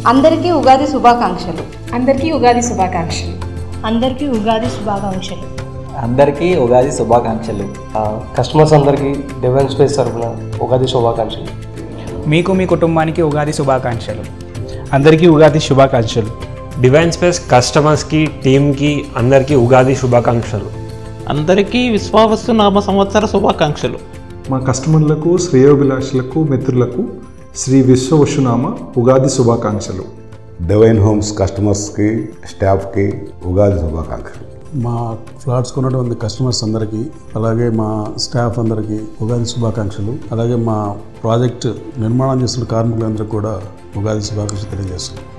అందరికీ ఉగాది శుభాకాంక్షలు. అందరికీ ఉగాది శుభాకాంక్షలు. అందరికీ ఉగాది శుభాకాంక్షలు. అందరికీ ఉగాది శుభాకాంక్షలు. కస్టమర్స్ అందరికీ డివైన్ స్పేస్ తరపున ఉగాది శుభాకాంక్షలు. మీకు మీ కుటుంబానికి ఉగాది శుభాకాంక్షలు. అందరికీ ఉగాది శుభాకాంక్షలు. డివైన్ స్పేస్ కస్టమర్స్కి, టీమ్కి అందరికీ ఉగాది శుభాకాంక్షలు. అందరికీ విశ్వావస్తు నామ సంవత్సర శుభాకాంక్షలు. మా కస్టమర్లకు, శ్రేయోభిలాషులకు, మిత్రులకు శ్రీ విశ్వవసునామ ఉగాది శుభాకాంక్షలు. డివైన్ హోమ్స్ కస్టమర్స్కి, స్టాఫ్కి ఉగాది శుభాకాంక్షలు. మా ఫ్లాట్స్ కొన్నటువంటి కస్టమర్స్ అందరికీ, అలాగే మా స్టాఫ్ అందరికీ ఉగాది శుభాకాంక్షలు. అలాగే మా ప్రాజెక్ట్ నిర్మాణం చేస్తున్న కార్మికులందరికీ కూడా ఉగాది శుభాకాంక్షలు తెలియజేస్తున్నాం.